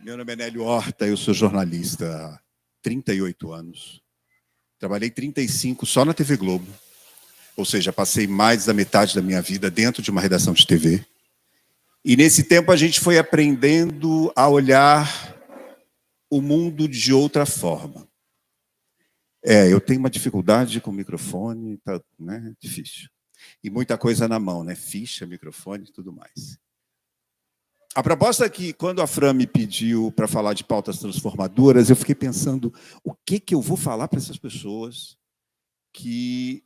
Meu nome é Nélio Horta, eu sou jornalista há 38 anos. Trabalhei 35 só na TV Globo, ou seja, passei mais da metade da minha vida dentro de uma redação de TV. E nesse tempo a gente foi aprendendo a olhar o mundo de outra forma. Eu tenho uma dificuldade com o microfone, tá, né? Difícil. E muita coisa na mão, né? Ficha, microfone e tudo mais. A proposta é que, quando a Fran me pediu para falar de pautas transformadoras, eu fiquei pensando o que eu vou falar para essas pessoas que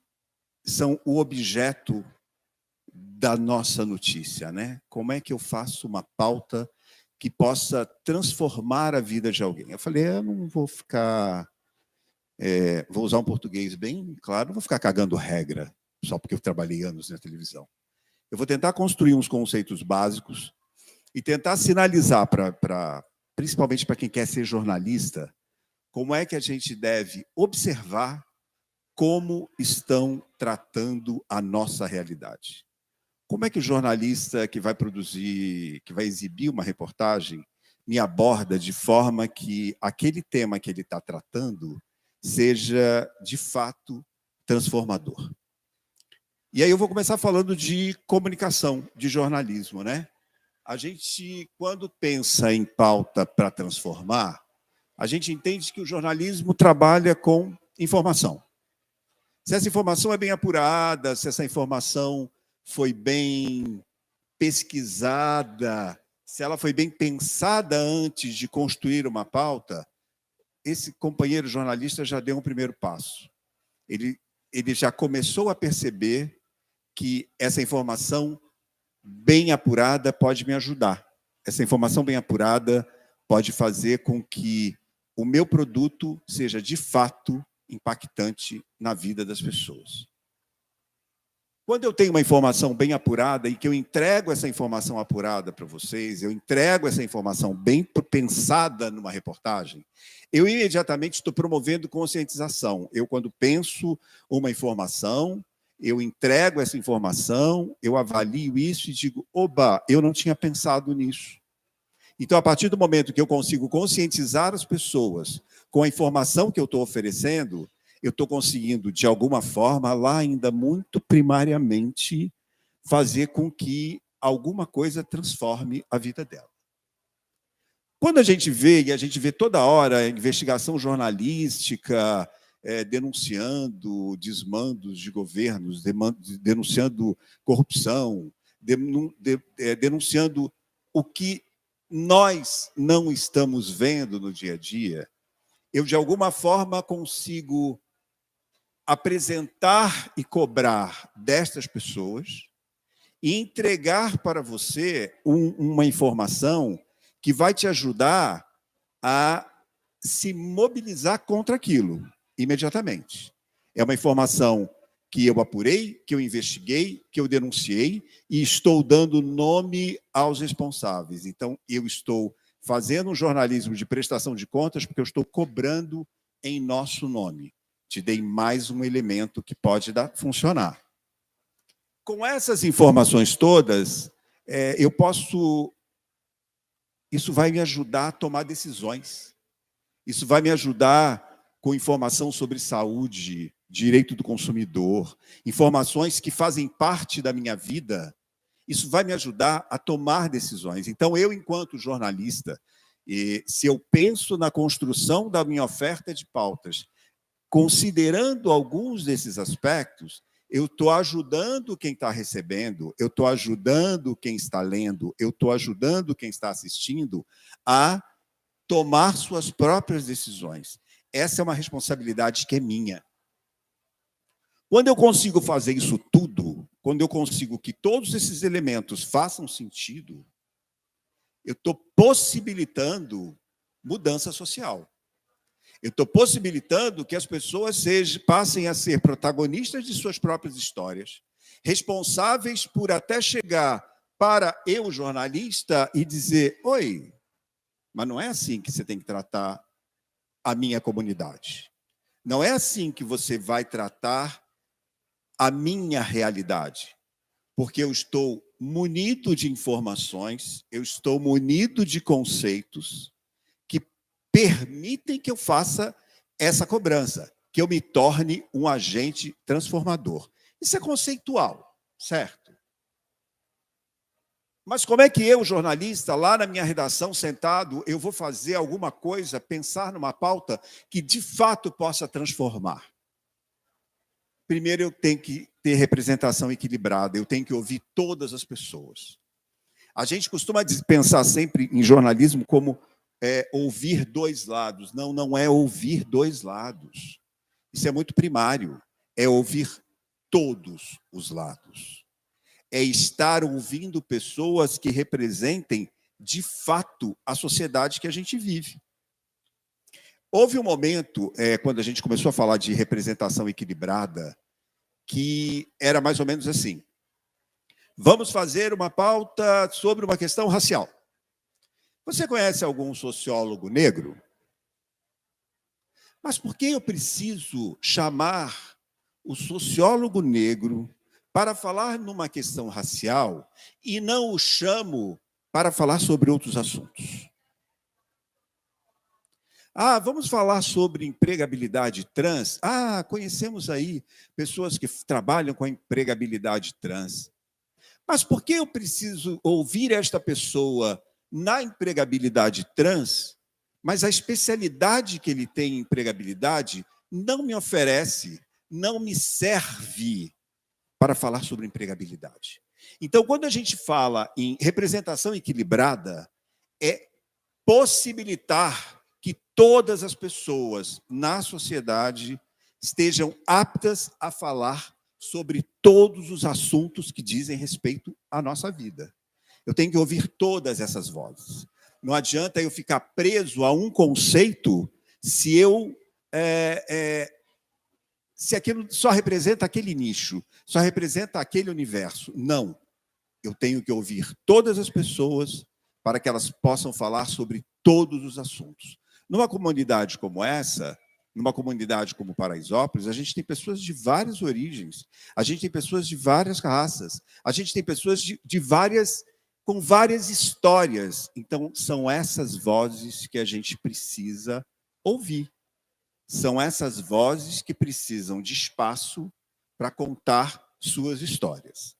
são o objeto da nossa notícia, né? Como é que eu faço uma pauta que possa transformar a vida de alguém? Eu falei, eu não vou ficar... vou usar um português bem claro, não vou ficar cagando regra, só porque eu trabalhei anos na televisão. Eu vou tentar construir uns conceitos básicos e tentar sinalizar, principalmente para quem quer ser jornalista, como é que a gente deve observar como estão tratando a nossa realidade. Como é que o jornalista que vai produzir, que vai exibir uma reportagem, me aborda de forma que aquele tema que ele está tratando seja, de fato, transformador. E aí eu vou começar falando de comunicação, de jornalismo, né? A gente, quando pensa em pauta para transformar, a gente entende que o jornalismo trabalha com informação. Se essa informação é bem apurada, se essa informação foi bem pesquisada, se ela foi bem pensada antes de construir uma pauta, esse companheiro jornalista já deu um primeiro passo. Ele já começou a perceber que essa informação bem apurada pode me ajudar. Essa informação bem apurada pode fazer com que o meu produto seja, de fato, impactante na vida das pessoas. Quando eu tenho uma informação bem apurada e que eu entrego essa informação apurada para vocês, eu entrego essa informação bem pensada numa reportagem, eu imediatamente estou promovendo conscientização. Eu, quando penso uma informação, eu entrego essa informação, eu avalio isso e digo, oba, eu não tinha pensado nisso. Então, a partir do momento que eu consigo conscientizar as pessoas com a informação que eu estou oferecendo, eu estou conseguindo, de alguma forma, lá ainda muito primariamente, fazer com que alguma coisa transforme a vida dela. Quando a gente vê, e a gente vê toda hora, investigação jornalística, denunciando desmandos de governos, denunciando corrupção, denunciando o que nós não estamos vendo no dia a dia, eu, de alguma forma, consigo apresentar e cobrar destas pessoas e entregar para você uma informação que vai te ajudar a se mobilizar contra aquilo imediatamente. É uma informação que eu apurei, que eu investiguei, que eu denunciei e estou dando nome aos responsáveis. Então, eu estou fazendo um jornalismo de prestação de contas porque eu estou cobrando em nosso nome. Te dei mais um elemento que pode funcionar. Com essas informações todas, eu posso... Isso vai me ajudar a tomar decisões. Isso vai me ajudar com informação sobre saúde, direito do consumidor, informações que fazem parte da minha vida. Isso vai me ajudar a tomar decisões. Então, eu, enquanto jornalista, se eu penso na construção da minha oferta de pautas, considerando alguns desses aspectos, eu estou ajudando quem está recebendo, eu estou ajudando quem está lendo, eu estou ajudando quem está assistindo a tomar suas próprias decisões. Essa é uma responsabilidade que é minha. Quando eu consigo fazer isso tudo, quando eu consigo que todos esses elementos façam sentido, eu estou possibilitando mudança social. Eu estou possibilitando que as pessoas passem a ser protagonistas de suas próprias histórias, responsáveis por até chegar para eu, jornalista, e dizer, oi, mas não é assim que você tem que tratar a minha comunidade. Não é assim que você vai tratar a minha realidade. Porque eu estou munido de informações, eu estou munido de conceitos, permitem que eu faça essa cobrança, que eu me torne um agente transformador. Isso é conceitual, certo? Mas como é que eu, jornalista, lá na minha redação, sentado, eu vou fazer alguma coisa, pensar numa pauta que de fato possa transformar? Primeiro, eu tenho que ter representação equilibrada, eu tenho que ouvir todas as pessoas. A gente costuma pensar sempre em jornalismo como ouvir dois lados. Não, não é ouvir dois lados. Isso é muito primário. É ouvir todos os lados. É estar ouvindo pessoas que representem, de fato, a sociedade que a gente vive. Houve um momento, quando a gente começou a falar de representação equilibrada, que era mais ou menos assim. Vamos fazer uma pauta sobre uma questão racial. Você conhece algum sociólogo negro? Mas por que eu preciso chamar o sociólogo negro para falar numa questão racial e não o chamo para falar sobre outros assuntos? Vamos falar sobre empregabilidade trans? Conhecemos aí pessoas que trabalham com a empregabilidade trans. Mas por que eu preciso ouvir esta pessoa na empregabilidade trans, mas a especialidade que ele tem em empregabilidade não me oferece, não me serve para falar sobre empregabilidade? Então, quando a gente fala em representação equilibrada, é possibilitar que todas as pessoas na sociedade estejam aptas a falar sobre todos os assuntos que dizem respeito à nossa vida. Eu tenho que ouvir todas essas vozes. Não adianta eu ficar preso a um conceito se se aquilo só representa aquele nicho, só representa aquele universo. Não. Eu tenho que ouvir todas as pessoas para que elas possam falar sobre todos os assuntos. Numa comunidade como essa, numa comunidade como Paraisópolis, a gente tem pessoas de várias origens, a gente tem pessoas de várias raças, a gente tem pessoas com várias histórias. Então, são essas vozes que a gente precisa ouvir. São essas vozes que precisam de espaço para contar suas histórias.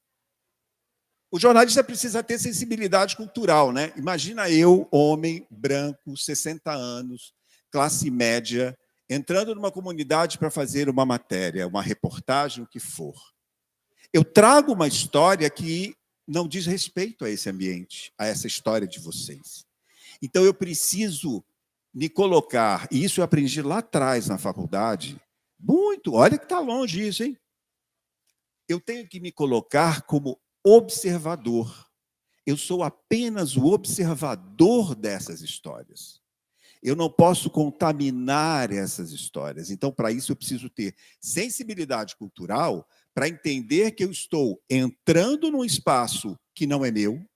O jornalista precisa ter sensibilidade cultural, né? Imagina eu, homem, branco, 60 anos, classe média, entrando numa comunidade para fazer uma matéria, uma reportagem, o que for. Eu trago uma história que não diz respeito a esse ambiente, a essa história de vocês. Então, eu preciso me colocar, e isso eu aprendi lá atrás na faculdade, olha que está longe isso, hein? Eu tenho que me colocar como observador. Eu sou apenas o observador dessas histórias. Eu não posso contaminar essas histórias. Então, para isso, eu preciso ter sensibilidade cultural para entender que eu estou entrando num espaço que não é meu,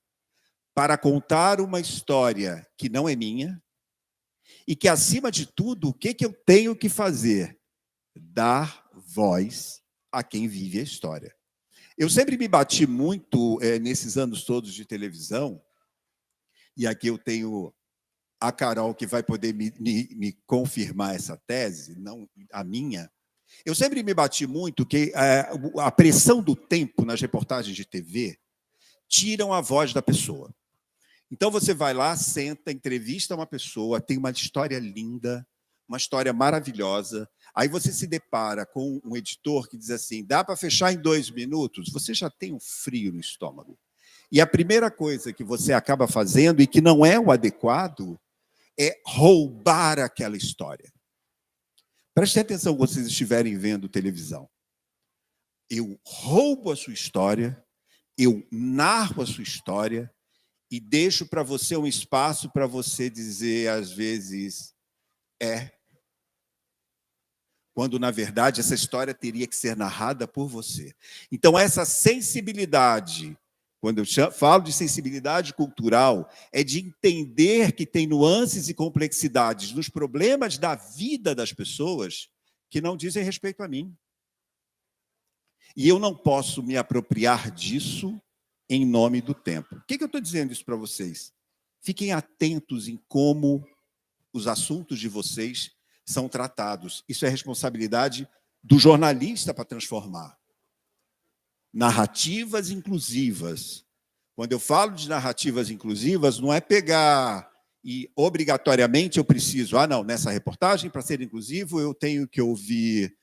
para contar uma história que não é minha, e que, acima de tudo, o que eu tenho que fazer? Dar voz a quem vive a história. Eu sempre me bati muito nesses anos todos de televisão, e aqui eu tenho a Carol que vai poder me confirmar essa tese, não a minha. Eu sempre me bati muito que a pressão do tempo nas reportagens de TV tiram a voz da pessoa. Então, você vai lá, senta, entrevista uma pessoa, tem uma história linda, uma história maravilhosa. Aí você se depara com um editor que diz assim, dá para fechar em 2 minutos? Você já tem um frio no estômago. E a primeira coisa que você acaba fazendo, e que não é o adequado, é roubar aquela história. Prestem atenção quando vocês estiverem vendo televisão. Eu roubo a sua história, eu narro a sua história e deixo para você um espaço para você dizer, às vezes, quando, na verdade, essa história teria que ser narrada por você. Então, essa sensibilidade, quando eu falo de sensibilidade cultural, é de entender que tem nuances e complexidades nos problemas da vida das pessoas que não dizem respeito a mim. E eu não posso me apropriar disso em nome do tempo. Por que eu estou dizendo isso para vocês? Fiquem atentos em como os assuntos de vocês são tratados. Isso é responsabilidade do jornalista para transformar. Narrativas inclusivas. Quando eu falo de narrativas inclusivas, não é pegar e obrigatoriamente eu preciso, não, nessa reportagem, para ser inclusivo, eu tenho que ouvir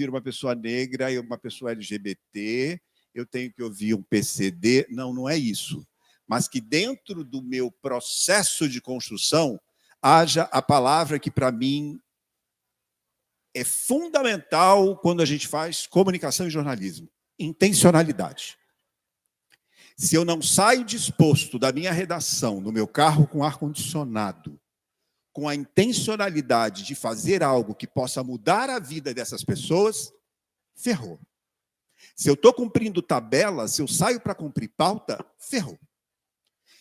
uma pessoa negra e uma pessoa LGBT, eu tenho que ouvir um PCD. Não, não é isso. Mas que dentro do meu processo de construção haja a palavra que, para mim, é fundamental quando a gente faz comunicação e jornalismo: intencionalidade. Se eu não saio disposto da minha redação, no meu carro com ar-condicionado, com a intencionalidade de fazer algo que possa mudar a vida dessas pessoas, ferrou. Se eu estou cumprindo tabela, se eu saio para cumprir pauta, ferrou.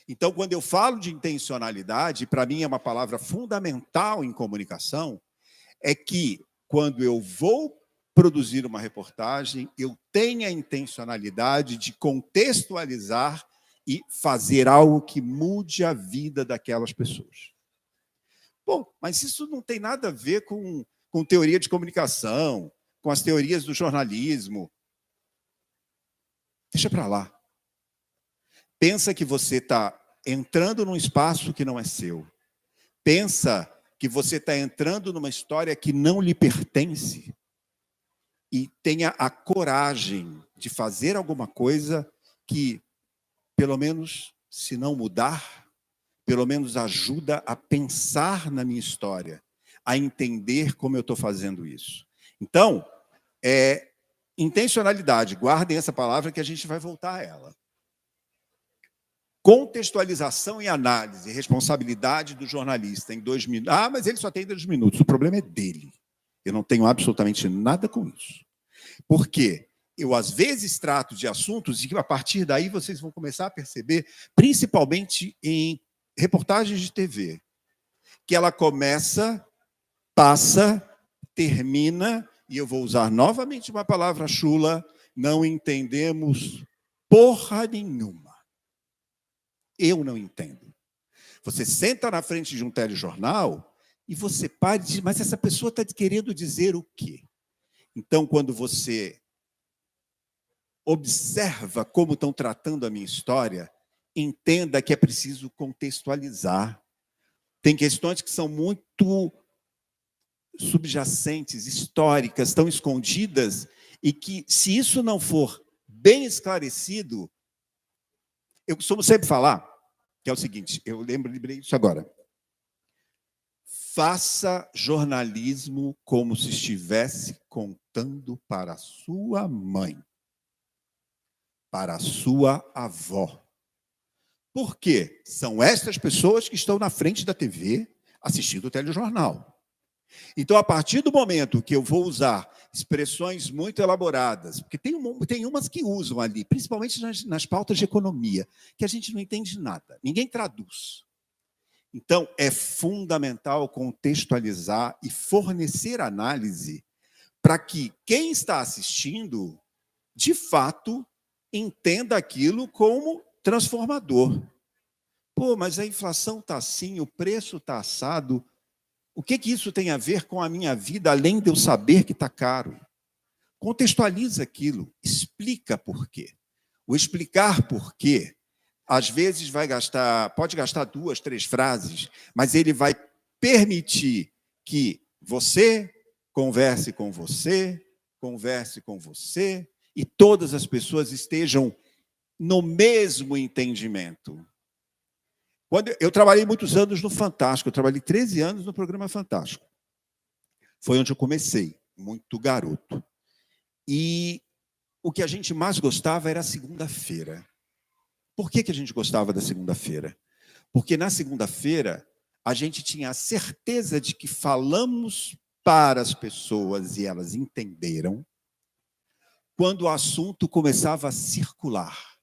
Então, quando eu falo de intencionalidade, para mim é uma palavra fundamental em comunicação, é que quando eu vou produzir uma reportagem, eu tenha a intencionalidade de contextualizar e fazer algo que mude a vida daquelas pessoas. Bom, mas isso não tem nada a ver com teoria de comunicação, com as teorias do jornalismo. Deixa para lá. Pensa que você está entrando num espaço que não é seu. Pensa que você está entrando numa história que não lhe pertence. E tenha a coragem de fazer alguma coisa que, pelo menos, se não mudar, pelo menos ajuda a pensar na minha história, a entender como eu estou fazendo isso. Então, intencionalidade, guardem essa palavra que a gente vai voltar a ela. Contextualização e análise, responsabilidade do jornalista em 2 minutos. Mas ele só tem 2 minutos, o problema é dele. Eu não tenho absolutamente nada com isso. Porque eu, às vezes, trato de assuntos e que, a partir daí, vocês vão começar a perceber, principalmente em reportagens de TV, que ela começa, passa, termina, e eu vou usar novamente uma palavra chula, não entendemos porra nenhuma. Eu não entendo. Você senta na frente de um telejornal e você para e diz, mas essa pessoa está querendo dizer o quê? Então, quando você observa como estão tratando a minha história, entenda que é preciso contextualizar. Tem questões que são muito subjacentes, históricas, estão escondidas, e que, se isso não for bem esclarecido, eu costumo sempre falar, que é o seguinte, eu lembrei disso agora. Faça jornalismo como se estivesse contando para a sua mãe, para a sua avó. Por quê? São estas pessoas que estão na frente da TV assistindo o telejornal. Então, a partir do momento que eu vou usar expressões muito elaboradas, porque tem umas que usam ali, principalmente nas pautas de economia, que a gente não entende nada, ninguém traduz. Então, é fundamental contextualizar e fornecer análise para que quem está assistindo, de fato, entenda aquilo como transformador. Pô, mas a inflação está assim, o preço está assado. O que isso tem a ver com a minha vida, além de eu saber que está caro? Contextualiza aquilo, explica por quê. O explicar por quê, às vezes pode gastar 2, 3 frases, mas ele vai permitir que você converse com você, e todas as pessoas estejam no mesmo entendimento. Eu trabalhei muitos anos no Fantástico, eu trabalhei 13 anos no programa Fantástico. Foi onde eu comecei, muito garoto. E o que a gente mais gostava era a segunda-feira. Por que a gente gostava da segunda-feira? Porque na segunda-feira a gente tinha a certeza de que falamos para as pessoas e elas entenderam quando o assunto começava a circular.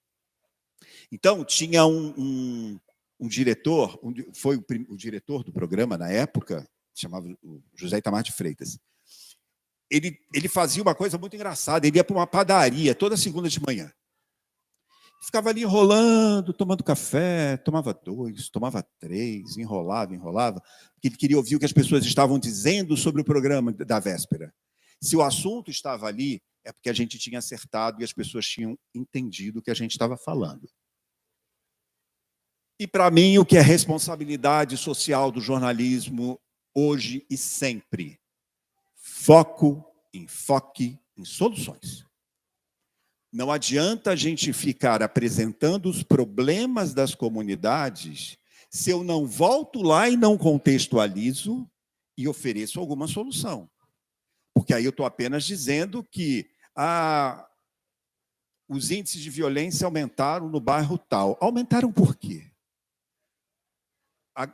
Então, tinha um diretor, foi o diretor do programa na época, chamava José Itamar de Freitas. Ele fazia uma coisa muito engraçada, ele ia para uma padaria toda segunda de manhã. Ficava ali enrolando, tomando café, tomava 2, tomava 3, enrolava, porque ele queria ouvir o que as pessoas estavam dizendo sobre o programa da véspera. Se o assunto estava ali, é porque a gente tinha acertado e as pessoas tinham entendido o que a gente estava falando. E, para mim, o que é responsabilidade social do jornalismo, hoje e sempre? Foco, enfoque em soluções. Não adianta a gente ficar apresentando os problemas das comunidades se eu não volto lá e não contextualizo e ofereço alguma solução. Porque aí eu estou apenas dizendo que os índices de violência aumentaram no bairro tal. Aumentaram por quê?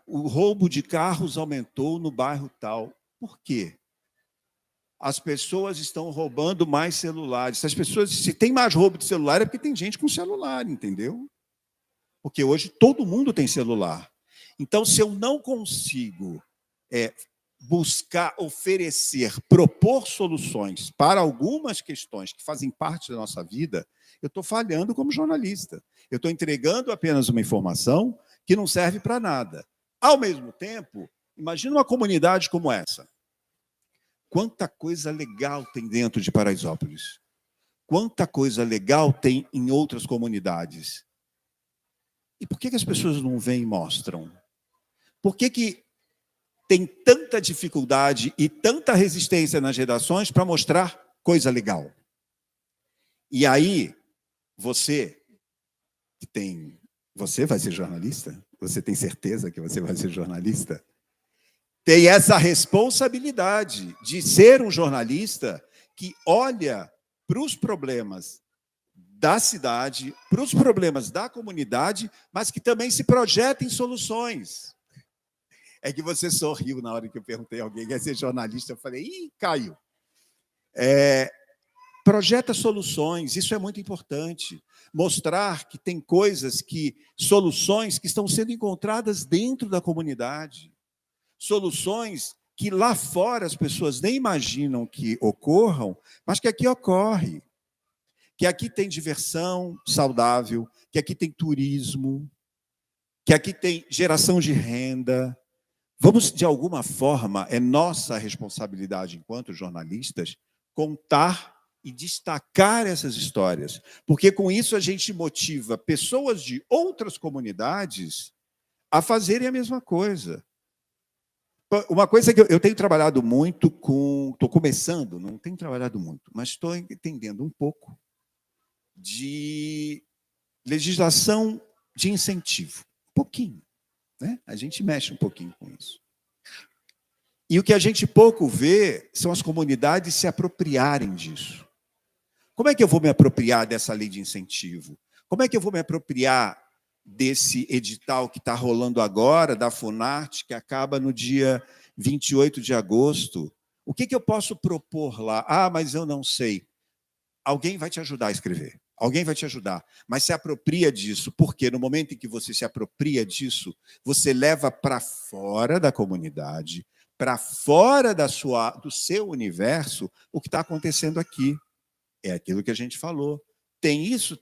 O roubo de carros aumentou no bairro tal. Por quê? As pessoas estão roubando mais celulares. Se tem mais roubo de celular, é porque tem gente com celular, entendeu? Porque hoje todo mundo tem celular. Então, se eu não consigo buscar, oferecer, propor soluções para algumas questões que fazem parte da nossa vida, eu estou falhando como jornalista. Eu estou entregando apenas uma informação que não serve para nada. Ao mesmo tempo, imagina uma comunidade como essa. Quanta coisa legal tem dentro de Paraisópolis. Quanta coisa legal tem em outras comunidades. E por que as pessoas não vêm e mostram? Por que tem tanta dificuldade e tanta resistência nas redações para mostrar coisa legal? E aí, você vai ser jornalista? Você tem certeza que você vai ser jornalista? Tem essa responsabilidade de ser um jornalista que olha para os problemas da cidade, para os problemas da comunidade, mas que também se projeta em soluções. É que você sorriu na hora que eu perguntei a alguém que ia ser jornalista. Eu falei, Caio, projeta soluções, isso é muito importante. Mostrar que tem soluções que estão sendo encontradas dentro da comunidade. Soluções que lá fora as pessoas nem imaginam que ocorram, mas que aqui ocorre. Que aqui tem diversão saudável, que aqui tem turismo, que aqui tem geração de renda. Vamos, de alguma forma, é nossa responsabilidade enquanto jornalistas, contar e destacar essas histórias, porque com isso a gente motiva pessoas de outras comunidades a fazerem a mesma coisa. Uma coisa que eu tenho trabalhado muito estou começando, não tenho trabalhado muito, mas estou entendendo um pouco de legislação de incentivo. Um pouquinho. Né? A gente mexe um pouquinho com isso. E o que a gente pouco vê são as comunidades se apropriarem disso. Como é que eu vou me apropriar dessa lei de incentivo? Como é que eu vou me apropriar desse edital que está rolando agora, da Funarte, que acaba no dia 28 de agosto? O que eu posso propor lá? Mas eu não sei. Alguém vai te ajudar a escrever. Alguém vai te ajudar. Mas se apropria disso, porque no momento em que você se apropria disso, você leva para fora da comunidade, para fora do seu universo, o que está acontecendo aqui. É aquilo que a gente falou. Tem isso,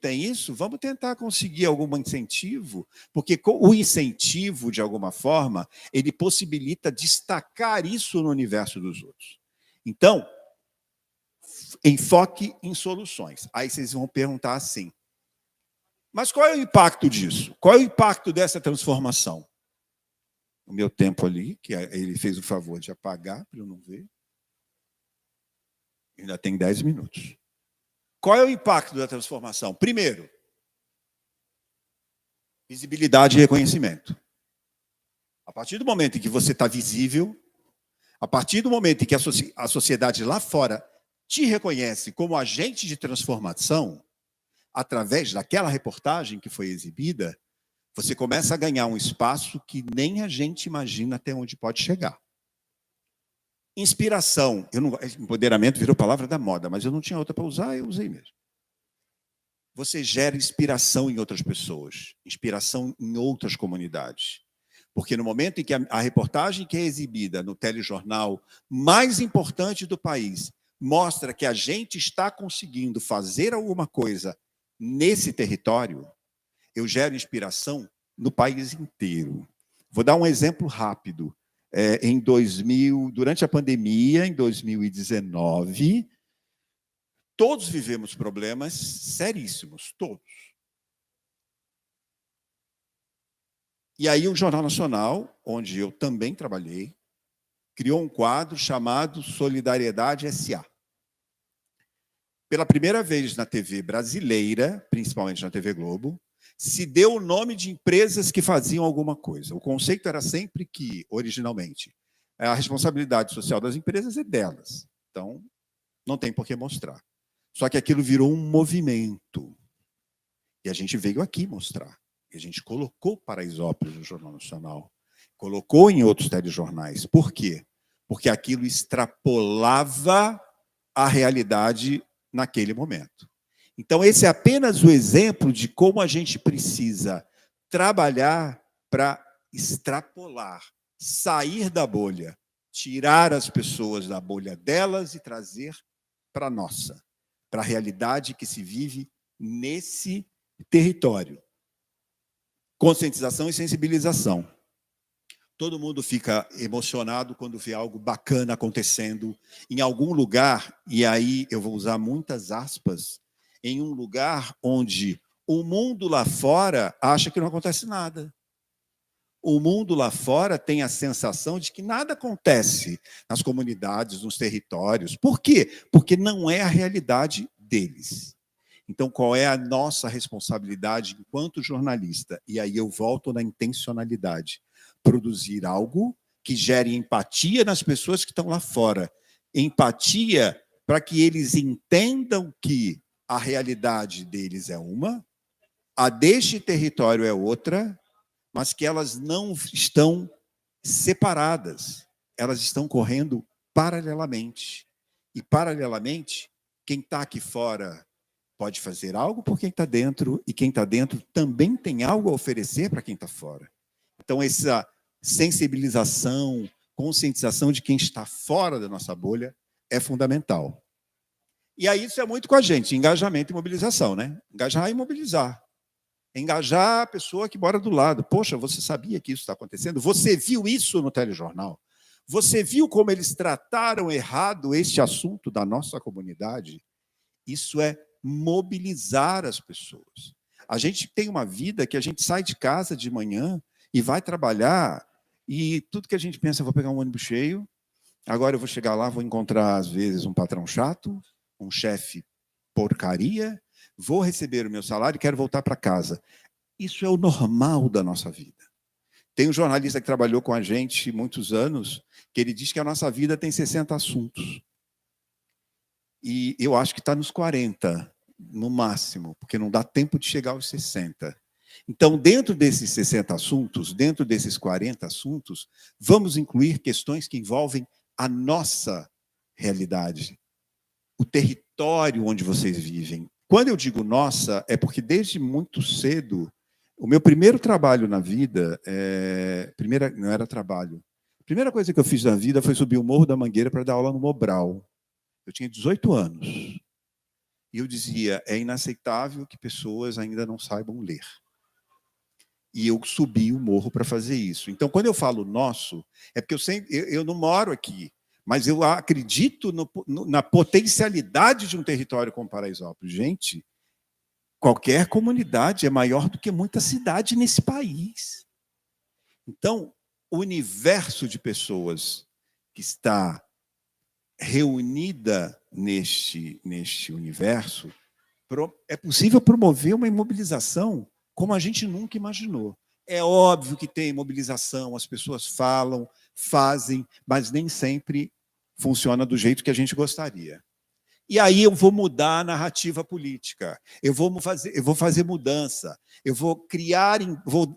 vamos tentar conseguir algum incentivo, porque o incentivo, de alguma forma, ele possibilita destacar isso no universo dos outros. Então, enfoque em soluções. Aí vocês vão perguntar assim, mas qual é o impacto disso? Qual é o impacto dessa transformação? O meu tempo ali, que ele fez o favor de apagar para eu não ver, ainda tem 10 minutos. Qual é o impacto da transformação? Primeiro, visibilidade e reconhecimento. A partir do momento em que você está visível, a partir do momento em que a sociedade lá fora te reconhece como agente de transformação, através daquela reportagem que foi exibida, você começa a ganhar um espaço que nem a gente imagina até onde pode chegar. Inspiração. Empoderamento virou palavra da moda, mas eu não tinha outra para usar, eu usei mesmo. Você gera inspiração em outras pessoas, inspiração em outras comunidades. Porque no momento em que a reportagem que é exibida no telejornal mais importante do país mostra que a gente está conseguindo fazer alguma coisa nesse território, eu gero inspiração no país inteiro. Vou dar um exemplo rápido. Durante a pandemia, em 2019, todos vivemos problemas seríssimos, todos. E aí o Jornal Nacional, onde eu também trabalhei, criou um quadro chamado Solidariedade S.A. Pela primeira vez na TV brasileira, principalmente na TV Globo, se deu o nome de empresas que faziam alguma coisa. O conceito era sempre que, originalmente, a responsabilidade social das empresas é delas. Então, não tem por que mostrar. Só que aquilo virou um movimento. E a gente veio aqui mostrar. E a gente colocou Paraisópolis no Jornal Nacional. Colocou em outros telejornais. Por quê? Porque aquilo extrapolava a realidade naquele momento. Então, esse é apenas o exemplo de como a gente precisa trabalhar para extrapolar, sair da bolha, tirar as pessoas da bolha delas e trazer para a nossa, para a realidade que se vive nesse território. Conscientização e sensibilização. Todo mundo fica emocionado quando vê algo bacana acontecendo em algum lugar, e aí eu vou usar muitas aspas, em um lugar onde o mundo lá fora acha que não acontece nada. O mundo lá fora tem a sensação de que nada acontece nas comunidades, nos territórios. Por quê? Porque não é a realidade deles. Então, qual é a nossa responsabilidade enquanto jornalista? E aí eu volto na intencionalidade. Produzir algo que gere empatia nas pessoas que estão lá fora. Empatia para que eles entendam que a realidade deles é uma, a deste território é outra, mas que elas não estão separadas. Elas estão correndo paralelamente. E, paralelamente, quem está aqui fora pode fazer algo por quem está dentro, e quem está dentro também tem algo a oferecer para quem está fora. Então, essa sensibilização, conscientização de quem está fora da nossa bolha é fundamental. E aí isso é muito com a gente, engajamento e mobilização, né? Engajar e mobilizar. Engajar a pessoa que mora do lado. Poxa, você sabia que isso está acontecendo? Você viu isso no telejornal? Você viu como eles trataram errado este assunto da nossa comunidade? Isso é mobilizar as pessoas. A gente tem uma vida que a gente sai de casa de manhã e vai trabalhar, e tudo que a gente pensa, eu vou pegar um ônibus cheio, agora eu vou chegar lá, vou encontrar, às vezes, um patrão chato, um chefe porcaria, vou receber o meu salário e quero voltar para casa. Isso é o normal da nossa vida. Tem um jornalista que trabalhou com a gente muitos anos, que ele diz que a nossa vida tem 60 assuntos. E eu acho que está nos 40, no máximo, porque não dá tempo de chegar aos 60. Então, dentro desses 60 assuntos, dentro desses 40 assuntos, vamos incluir questões que envolvem a nossa realidade, o território onde vocês vivem. Quando eu digo nossa, é porque desde muito cedo, o meu primeiro trabalho na vida, não era trabalho, a primeira coisa que eu fiz na vida foi subir o Morro da Mangueira para dar aula no Mobral. Eu tinha 18 anos. E eu dizia, é inaceitável que pessoas ainda não saibam ler. E eu subi o morro para fazer isso. Então, quando eu falo nosso, é porque eu não moro aqui, mas eu acredito na potencialidade de um território como Paraisópolis. Gente, qualquer comunidade é maior do que muita cidade nesse país. Então, o universo de pessoas que está reunida neste universo, é possível promover uma imobilização como a gente nunca imaginou. É óbvio que tem mobilização, as pessoas falam, fazem, mas nem sempre funciona do jeito que a gente gostaria. E aí eu vou mudar a narrativa política, eu vou fazer mudança, eu vou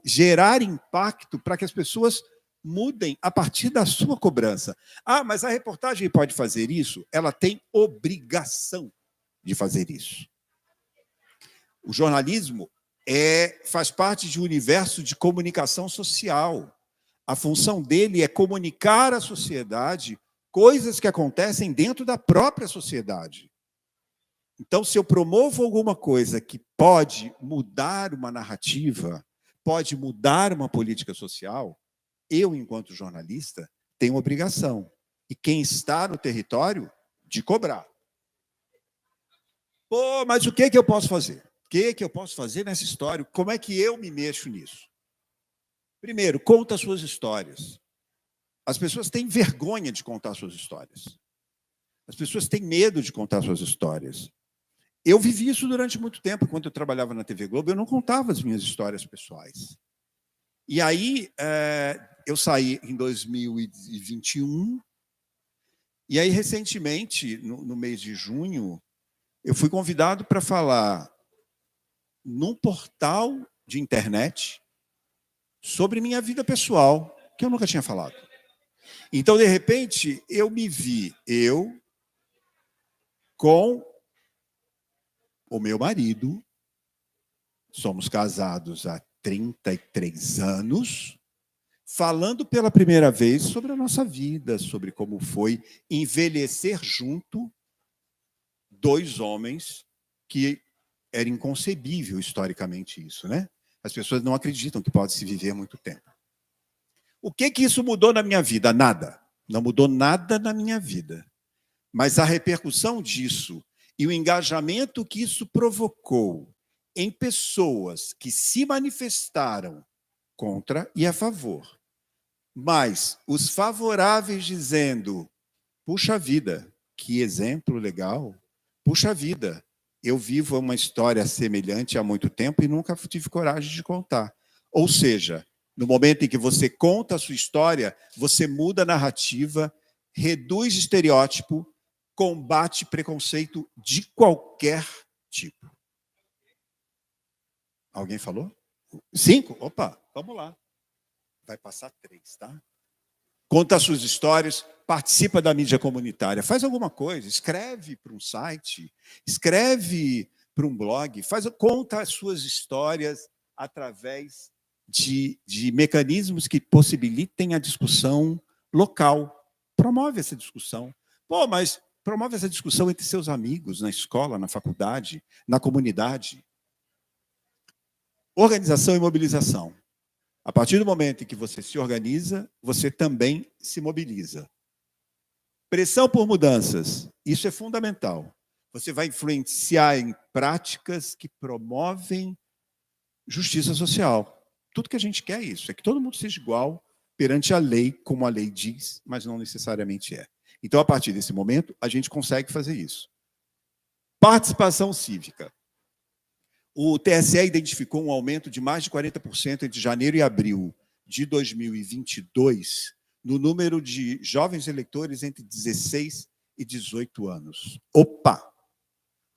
gerar impacto para que as pessoas mudem a partir da sua cobrança. Ah, mas a reportagem pode fazer isso? Ela tem obrigação de fazer isso. O jornalismo faz parte de um universo de comunicação social. A função dele é comunicar à sociedade coisas que acontecem dentro da própria sociedade. Então, se eu promovo alguma coisa que pode mudar uma narrativa, pode mudar uma política social, eu, enquanto jornalista, tenho obrigação. E quem está no território, de cobrar. Pô, mas o que eu posso fazer? O que eu posso fazer nessa história? Como é que eu me mexo nisso? Primeiro, conta suas histórias. As pessoas têm vergonha de contar suas histórias. As pessoas têm medo de contar suas histórias. Eu vivi isso durante muito tempo. Quando eu trabalhava na TV Globo, eu não contava as minhas histórias pessoais. E aí, eu saí em 2021, e aí, recentemente, no mês de junho, eu fui convidado para falar num portal de internet sobre minha vida pessoal, que eu nunca tinha falado. Então, de repente, eu me vi, eu, com o meu marido, somos casados há 33 anos, falando pela primeira vez sobre a nossa vida, sobre como foi envelhecer junto dois homens que era inconcebível historicamente isso, né? As pessoas não acreditam que pode se viver muito tempo. O que isso mudou na minha vida? Nada. Não mudou nada na minha vida. Mas a repercussão disso e o engajamento que isso provocou em pessoas que se manifestaram contra e a favor. Mas os favoráveis dizendo, puxa vida, que exemplo legal. Puxa vida, eu vivo uma história semelhante há muito tempo e nunca tive coragem de contar. Ou seja, no momento em que você conta a sua história, você muda a narrativa, reduz estereótipo, combate preconceito de qualquer tipo. Alguém falou? 5? Opa, vamos lá. Vai passar 3, tá? Conta as suas histórias, participa da mídia comunitária, faz alguma coisa, escreve para um site, escreve para um blog, conta as suas histórias através de mecanismos que possibilitem a discussão local. Promove essa discussão. Pô, mas promove essa discussão entre seus amigos, na escola, na faculdade, na comunidade. Organização e mobilização. A partir do momento em que você se organiza, você também se mobiliza. Pressão por mudanças. Isso é fundamental. Você vai influenciar em práticas que promovem justiça social. Tudo que a gente quer é isso, é que todo mundo seja igual perante a lei, como a lei diz, mas não necessariamente é. Então, a partir desse momento, a gente consegue fazer isso. Participação cívica. O TSE identificou um aumento de mais de 40% entre janeiro e abril de 2022 no número de jovens eleitores entre 16 e 18 anos. Opa!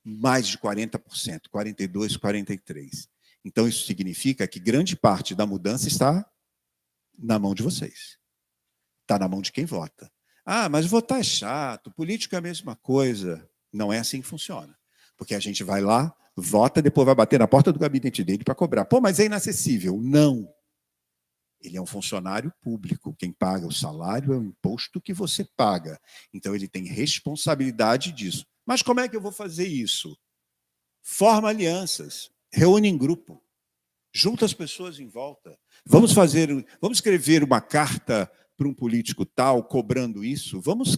Mais de 40%, 42%, 43%. Então, isso significa que grande parte da mudança está na mão de vocês. Está na mão de quem vota. Ah, mas votar é chato, político é a mesma coisa. Não é assim que funciona. Porque a gente vai lá, vota, depois vai bater na porta do gabinete dele para cobrar. Pô, mas é inacessível. Não. Ele é um funcionário público. Quem paga o salário é o imposto que você paga. Então, ele tem responsabilidade disso. Mas como é que eu vou fazer isso? Forma alianças, reúne em grupo, junta as pessoas em volta. Vamos escrever uma carta para um político tal, cobrando isso? Vamos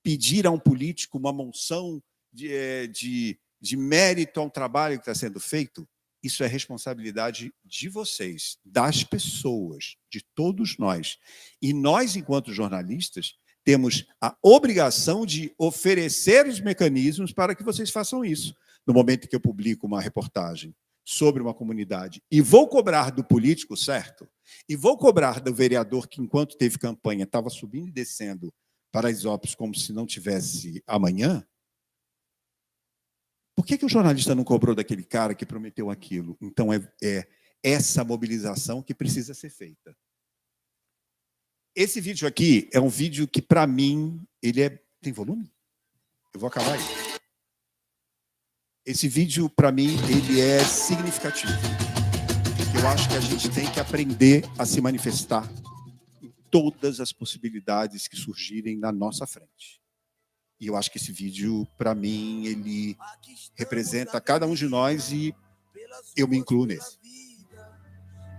pedir a um político uma moção de mérito a um trabalho que está sendo feito? Isso é responsabilidade de vocês, das pessoas, de todos nós. E nós, enquanto jornalistas, temos a obrigação de oferecer os mecanismos para que vocês façam isso. No momento em que eu publico uma reportagem sobre uma comunidade e vou cobrar do político, certo? E vou cobrar do vereador que, enquanto teve campanha, estava subindo e descendo Paraisópolis como se não tivesse amanhã, por que o jornalista não cobrou daquele cara que prometeu aquilo? Então, é essa mobilização que precisa ser feita. Esse vídeo aqui é um vídeo que, para mim, tem volume? Eu vou acabar aí. Esse vídeo, para mim, ele é significativo. Eu acho que a gente tem que aprender a se manifestar em todas as possibilidades que surgirem na nossa frente. E eu acho que esse vídeo, para mim, ele representa cada um de nós e eu me incluo nesse.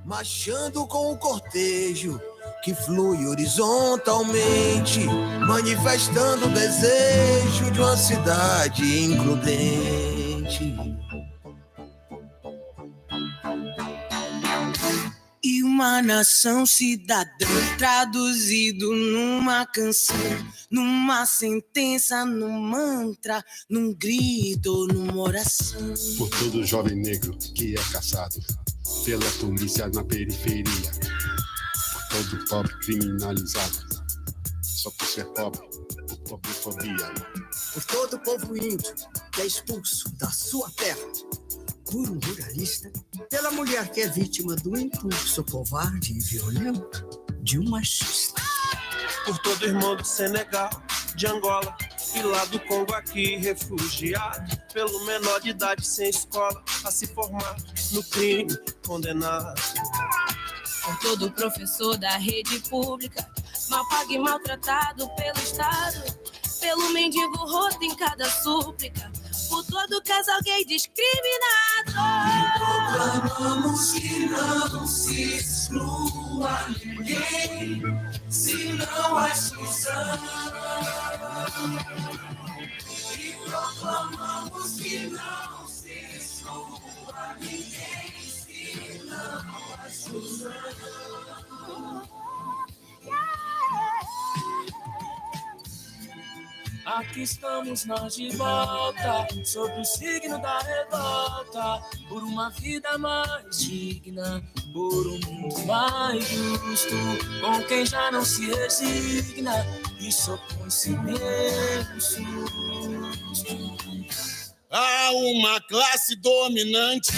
Marchando com o cortejo que flui horizontalmente, manifestando o desejo de uma cidade includente. E uma nação cidadã, traduzido numa canção, numa sentença, num mantra, num grito, numa oração. Por todo jovem negro que é caçado pela polícia na periferia, por todo pobre criminalizado, só por ser pobre, por pobrefobia. Por todo povo índio que é expulso da sua terra, por um ruralista, pela mulher que é vítima do impulso covarde e violento de um machista. Por todo irmão do Senegal, de Angola e lá do Congo aqui refugiado, pelo menor de idade sem escola a se formar no crime condenado. Por todo professor da rede pública, mal pago e maltratado pelo Estado, pelo mendigo roto em cada súplica, por todo casal gay discriminado. Proclamamos que não se exclua ninguém, se não há exclusão. E proclamamos que não se exclua ninguém, se não há exclusão. Aqui estamos nós de volta, sob o signo da revolta, por uma vida mais digna, por um mundo mais justo, com quem já não se resigna e sopõe-se menos susto. Há uma classe dominante,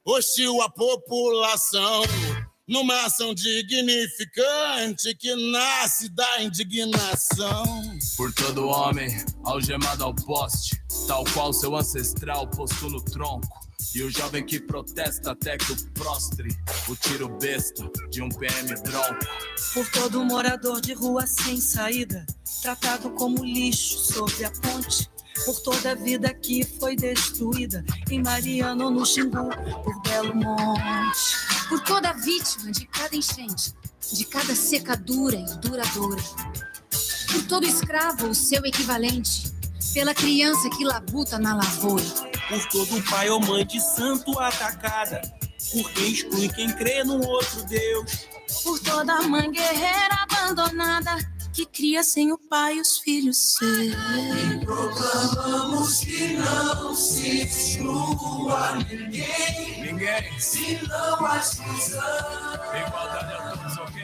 hostil à população, numa ação dignificante que nasce da indignação. Por todo homem algemado ao poste, tal qual seu ancestral posto no tronco, e o jovem que protesta até que o prostre o tiro besta de um PM bronco. Por todo morador de rua sem saída, tratado como lixo sob a ponte, por toda a vida que foi destruída em Mariana ou no Xingu, por Belo Monte. Por toda vítima de cada enchente, de cada secadura e duradoura. Por todo escravo, o seu equivalente, pela criança que labuta na lavoura. Por todo pai ou mãe de santo atacada, por quem exclui quem crê num outro Deus. Por toda mãe guerreira abandonada, que cria sem o pai os filhos seus. E proclamamos que não se exclua ninguém, se não há exclusão. Igualdade a todos, ok?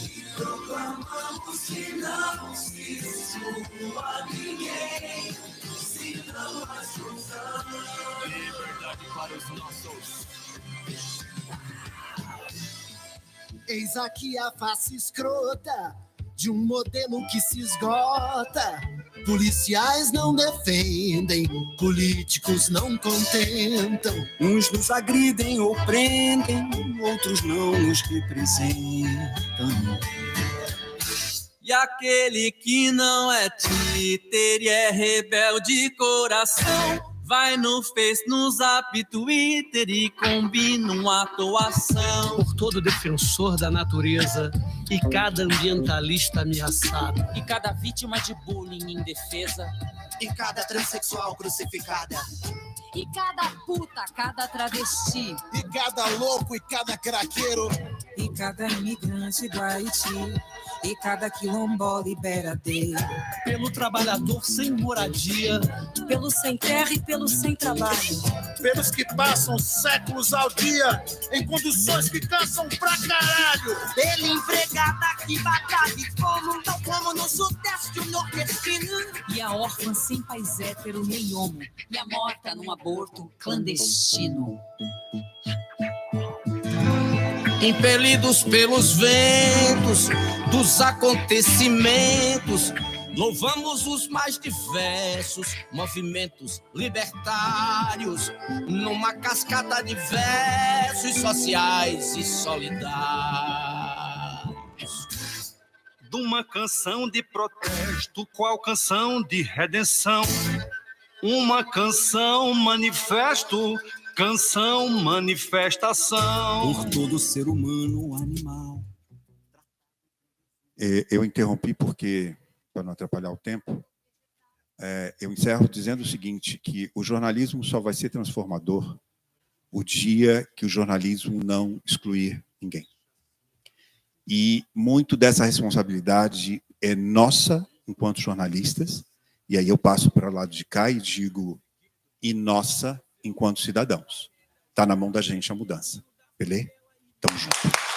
E proclamamos que não se exclua ninguém, se não há exclusão. Liberdade para os nossos. Eis aqui a face escrota de um modelo que se esgota. Policiais não defendem, políticos não contentam. Uns nos agridem ou prendem, outros não nos representam. E aquele que não é títer e é rebelde coração, vai no Face, no Zap, Twitter e combina uma atuação. Por todo defensor da natureza e cada ambientalista ameaçado. E cada vítima de bullying indefesa. E cada transexual crucificada. E cada puta, cada travesti. E cada louco e cada craqueiro. E cada imigrante do Haiti. E cada quilombola libera dele. Pelo trabalhador sem moradia. Pelo sem terra e pelo sem trabalho. Pelos que passam séculos ao dia em condições que cansam pra caralho. Pela empregada que batalha e como, tal como no sudeste o nordestino. E a órfã sem pais hétero nem homo. E a morta num aborto clandestino. Impelidos pelos ventos dos acontecimentos, louvamos os mais diversos movimentos libertários, numa cascata de versos sociais e solidários. de uma canção de protesto, qual canção de redenção? Uma canção manifesto, canção manifestação. Por todo ser humano, animal. Eu interrompi porque, para não atrapalhar o tempo, eu encerro dizendo o seguinte, que o jornalismo só vai ser transformador o dia que o jornalismo não excluir ninguém. E muito dessa responsabilidade é nossa, enquanto jornalistas, e aí eu passo para o lado de cá e digo, e nossa, enquanto cidadãos. Está na mão da gente a mudança. Beleza? Tamo junto.